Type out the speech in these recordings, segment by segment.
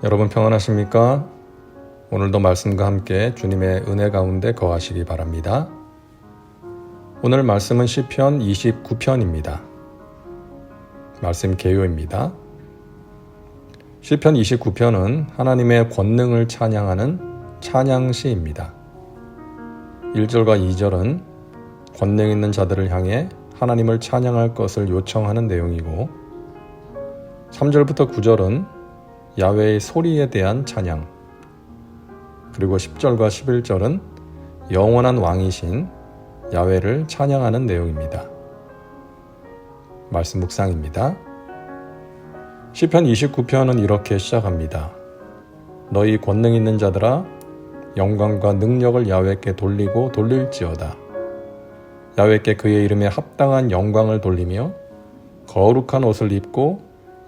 여러분 평안하십니까? 오늘도 말씀과 함께 주님의 은혜 가운데 거하시기 바랍니다. 오늘 말씀은 시편 29편입니다. 말씀 개요입니다. 시편 29편은 하나님의 권능을 찬양하는 찬양시입니다. 1절과 2절은 권능 있는 자들을 향해 하나님을 찬양할 것을 요청하는 내용이고 3절부터 9절은 야훼의 소리에 대한 찬양, 그리고 10절과 11절은 영원한 왕이신 야훼를 찬양하는 내용입니다. 말씀 묵상입니다. 시편 29편은 이렇게 시작합니다. 너희 권능 있는 자들아 영광과 능력을 야훼께 돌리고 돌릴지어다. 야훼께 그의 이름에 합당한 영광을 돌리며 거룩한 옷을 입고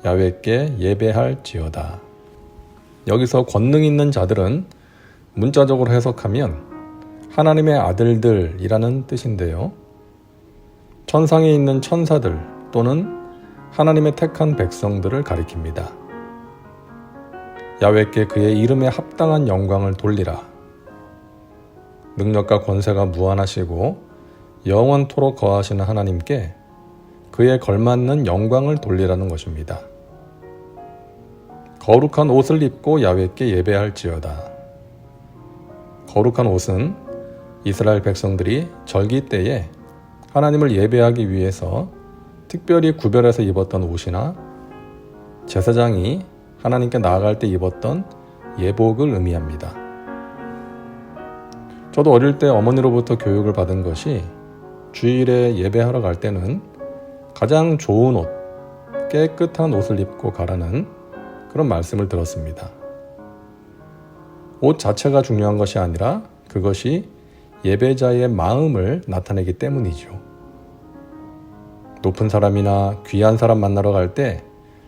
야훼께 예배할지어다. 여기서 권능 있는 자들은 문자적으로 해석하면 하나님의 아들들이라는 뜻인데요. 천상에 있는 천사들 또는 하나님의 택한 백성들을 가리킵니다. 야훼께 그의 이름에 합당한 영광을 돌리라. 능력과 권세가 무한하시고 영원토록 거하시는 하나님께 그에 걸맞는 영광을 돌리라는 것입니다. 거룩한 옷을 입고 야훼께 예배할지어다. 거룩한 옷은 이스라엘 백성들이 절기 때에 하나님을 예배하기 위해서 특별히 구별해서 입었던 옷이나 제사장이 하나님께 나아갈 때 입었던 예복을 의미합니다. 저도 어릴 때 어머니로부터 교육을 받은 것이 주일에 예배하러 갈 때는 가장 좋은 옷, 깨끗한 옷을 입고 가라는 그런 말씀을 들었습니다. 옷 자체가 중요한 것이 아니라 그것이 예배자의 마음을 나타내기 때문이죠. 높은 사람이나 귀한 사람 만나러 갈 때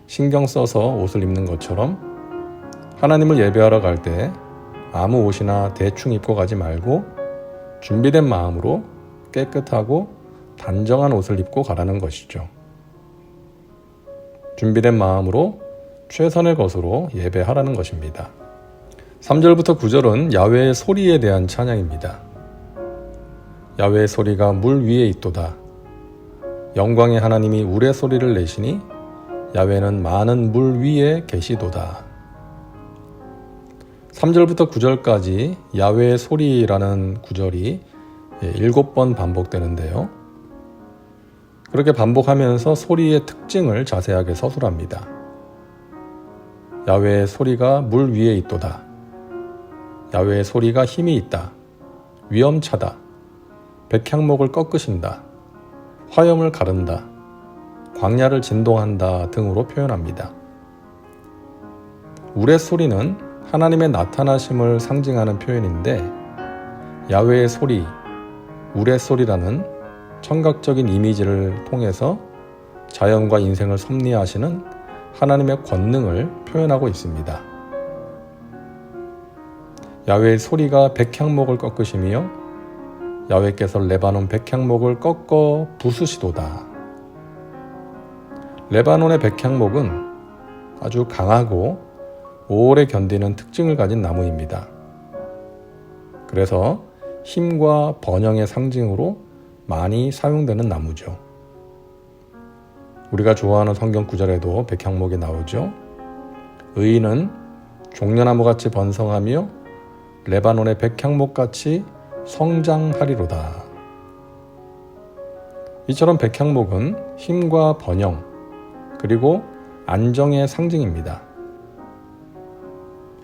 신경 써서 옷을 입는 것처럼 하나님을 예배하러 갈 때 아무 옷이나 대충 입고 가지 말고 준비된 마음으로 깨끗하고 단정한 옷을 입고 가라는 것이죠. 준비된 마음으로 최선의 것으로 예배하라는 것입니다. 3절부터 9절은 야훼의 소리에 대한 찬양입니다. 야훼의 소리가 물 위에 있도다. 영광의 하나님이 우레소리를 내시니 야훼는 많은 물 위에 계시도다. 3절부터 9절까지 야훼의 소리라는 구절이 7번 반복되는데요. 그렇게 반복하면서 소리의 특징을 자세하게 서술합니다. 야훼의 소리가 물 위에 있도다. 야훼의 소리가 힘이 있다. 위엄차다. 백향목을 꺾으신다. 화염을 가른다. 광야를 진동한다 등으로 표현합니다. 우레소리는 하나님의 나타나심을 상징하는 표현인데 야훼의 소리, 우레소리라는 청각적인 이미지를 통해서 자연과 인생을 섭리하시는 하나님의 권능을 표현하고 있습니다. 야훼의 소리가 백향목을 꺾으시며 야훼께서 레바논 백향목을 꺾어 부수시도다. 레바논의 백향목은 아주 강하고 오래 견디는 특징을 가진 나무입니다. 그래서 힘과 번영의 상징으로 많이 사용되는 나무죠. 우리가 좋아하는 성경 구절에도 백향목이 나오죠. 의인은 종려나무같이 번성하며 레바논의 백향목같이 성장하리로다. 이처럼 백향목은 힘과 번영 그리고 안정의 상징입니다.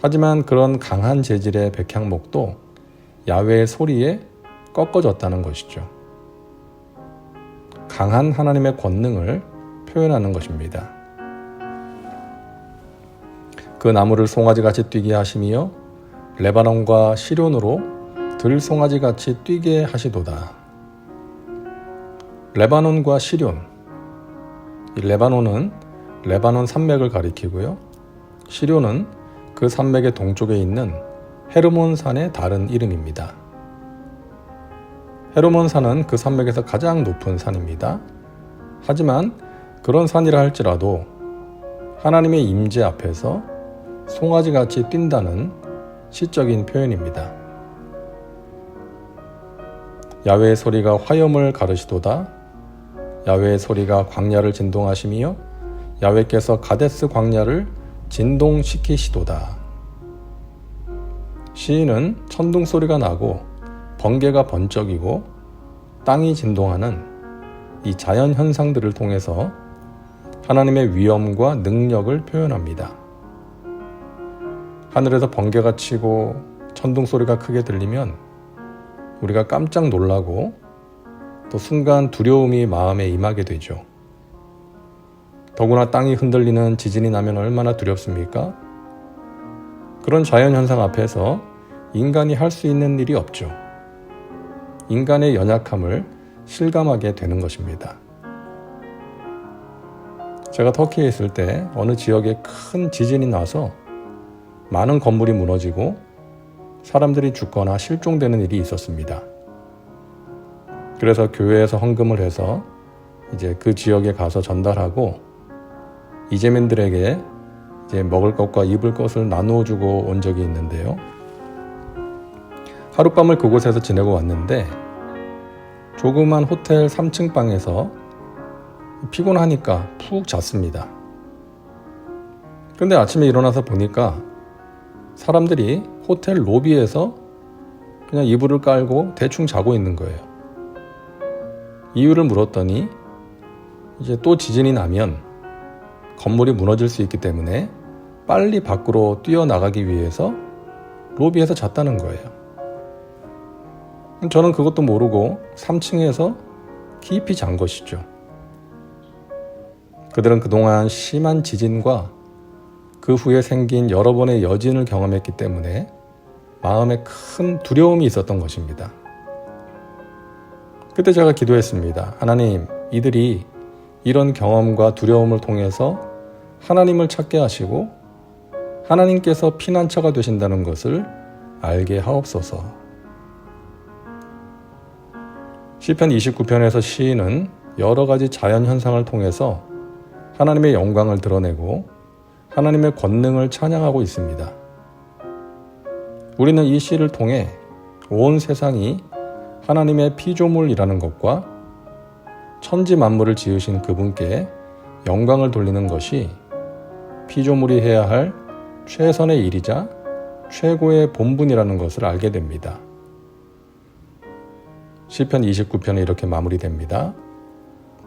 하지만 그런 강한 재질의 백향목도 야훼의 소리에 꺾어졌다는 것이죠. 강한 하나님의 권능을 표현하는 것입니다. 그 나무를 송아지같이 뛰게 하시며 레바논과 시련으로 들송아지같이 뛰게 하시도다. 레바논과 시련, 이 레바논은 레바논 산맥을 가리키고요. 시련은 그 산맥의 동쪽에 있는 헤르몬산의 다른 이름입니다. 헤르몬 산은 그 산맥에서 가장 높은 산입니다. 하지만 그런 산이라 할지라도 하나님의 임재 앞에서 송아지같이 뛴다는 시적인 표현입니다. 야훼의 소리가 화염을 가르시도다. 야훼의 소리가 광야를 진동하시며 야훼께서 가데스 광야를 진동시키시도다. 시인은 천둥 소리가 나고 번개가 번쩍이고 땅이 진동하는 이 자연 현상들을 통해서 하나님의 위엄과 능력을 표현합니다. 하늘에서 번개가 치고 천둥 소리가 크게 들리면 우리가 깜짝 놀라고 또 순간 두려움이 마음에 임하게 되죠. 더구나 땅이 흔들리는 지진이 나면 얼마나 두렵습니까? 그런 자연현상 앞에서 인간이 할 수 있는 일이 없죠. 인간의 연약함을 실감하게 되는 것입니다. 제가 터키에 있을 때 어느 지역에 큰 지진이 나서 많은 건물이 무너지고 사람들이 죽거나 실종되는 일이 있었습니다. 그래서 교회에서 헌금을 해서 이제 그 지역에 가서 전달하고 이재민들에게 이제 먹을 것과 입을 것을 나누어 주고 온 적이 있는데요. 하룻밤을 그곳에서 지내고 왔는데 조그만 호텔 3층 방에서 피곤하니까 푹 잤습니다. 그런데 아침에 일어나서 보니까 사람들이 호텔 로비에서 그냥 이불을 깔고 대충 자고 있는 거예요. 이유를 물었더니 이제 또 지진이 나면 건물이 무너질 수 있기 때문에 빨리 밖으로 뛰어나가기 위해서 로비에서 잤다는 거예요. 저는 그것도 모르고 3층에서 깊이 잔 것이죠. 그들은 그동안 심한 지진과 그 후에 생긴 여러 번의 여진을 경험했기 때문에 마음에 큰 두려움이 있었던 것입니다. 그때 제가 기도했습니다. 하나님, 이들이 이런 경험과 두려움을 통해서 하나님을 찾게 하시고 하나님께서 피난처가 되신다는 것을 알게 하옵소서. 시편 29편에서 시인은 여러 가지 자연현상을 통해서 하나님의 영광을 드러내고 하나님의 권능을 찬양하고 있습니다. 우리는 이 시를 통해 온 세상이 하나님의 피조물이라는 것과 천지 만물을 지으신 그분께 영광을 돌리는 것이 피조물이 해야 할 최선의 일이자 최고의 본분이라는 것을 알게 됩니다. 시편 29편이 이렇게 마무리됩니다.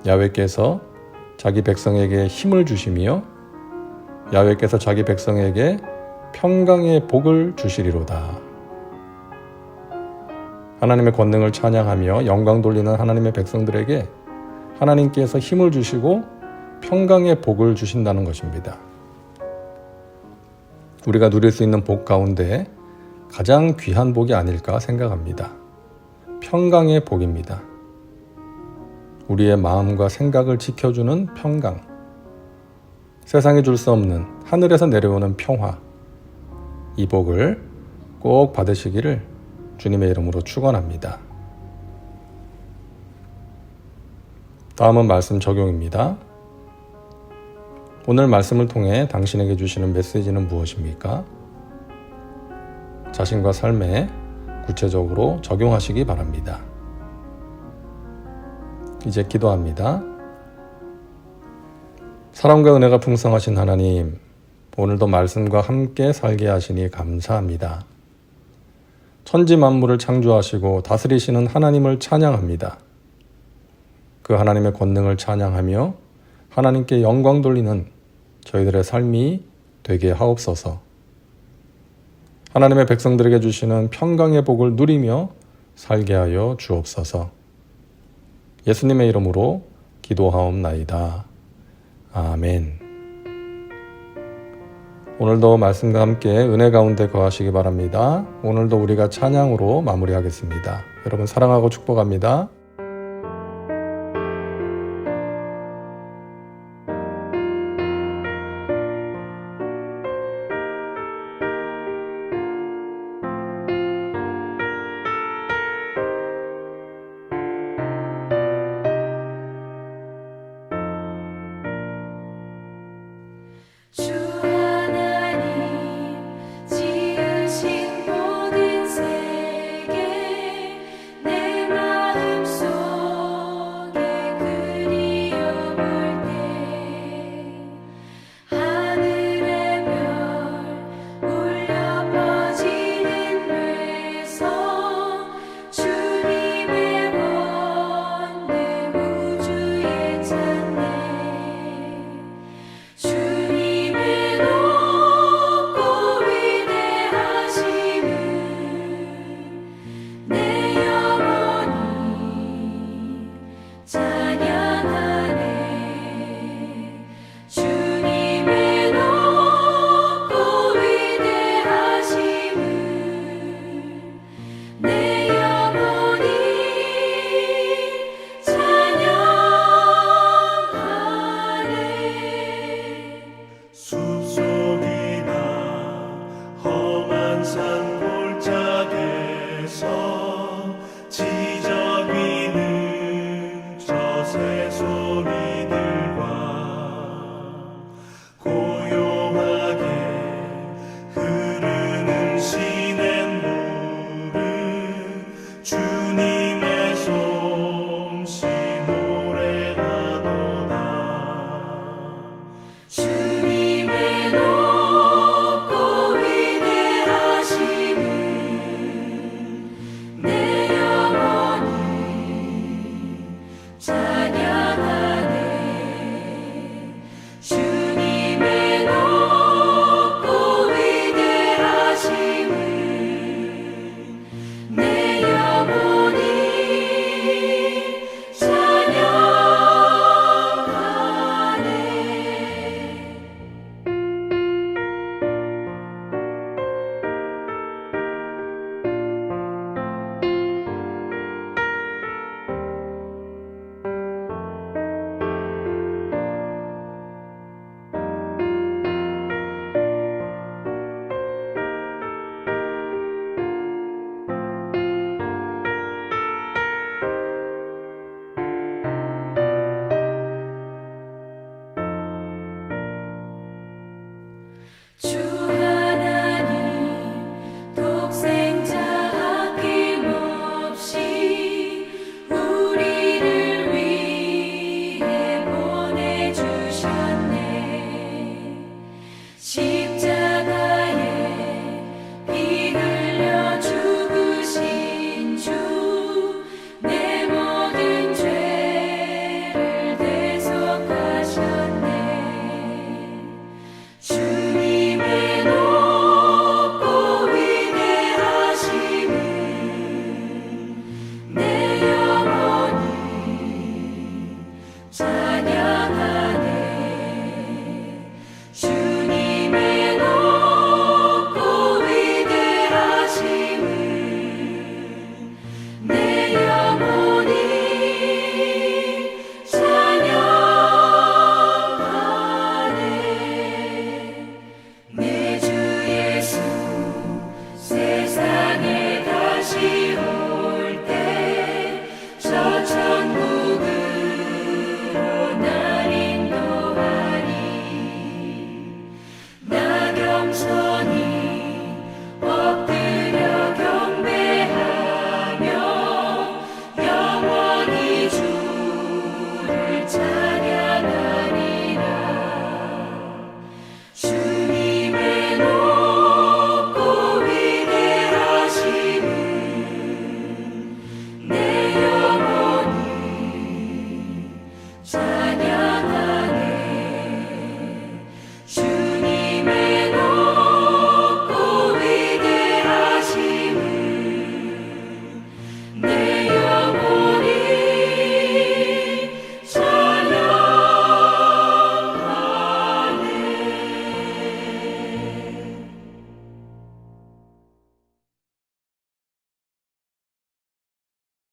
야훼께서 자기 백성에게 힘을 주시며 야훼께서 자기 백성에게 평강의 복을 주시리로다. 하나님의 권능을 찬양하며 영광 돌리는 하나님의 백성들에게 하나님께서 힘을 주시고 평강의 복을 주신다는 것입니다. 우리가 누릴 수 있는 복 가운데 가장 귀한 복이 아닐까 생각합니다. 평강의 복입니다. 우리의 마음과 생각을 지켜주는 평강, 세상이 줄 수 없는 하늘에서 내려오는 평화, 이 복을 꼭 받으시기를 주님의 이름으로 축원합니다. 다음은 말씀 적용입니다. 오늘 말씀을 통해 당신에게 주시는 메시지는 무엇입니까? 자신과 삶에 구체적으로 적용하시기 바랍니다. 이제 기도합니다. 사랑과 은혜가 풍성하신 하나님, 오늘도 말씀과 함께 살게 하시니 감사합니다. 천지 만물을 창조하시고 다스리시는 하나님을 찬양합니다. 그 하나님의 권능을 찬양하며 하나님께 영광 돌리는 저희들의 삶이 되게 하옵소서. 하나님의 백성들에게 주시는 평강의 복을 누리며 살게 하여 주옵소서. 예수님의 이름으로 기도하옵나이다. 아멘. 오늘도 말씀과 함께 은혜 가운데 거하시기 바랍니다. 오늘도 우리가 찬양으로 마무리하겠습니다. 여러분 사랑하고 축복합니다.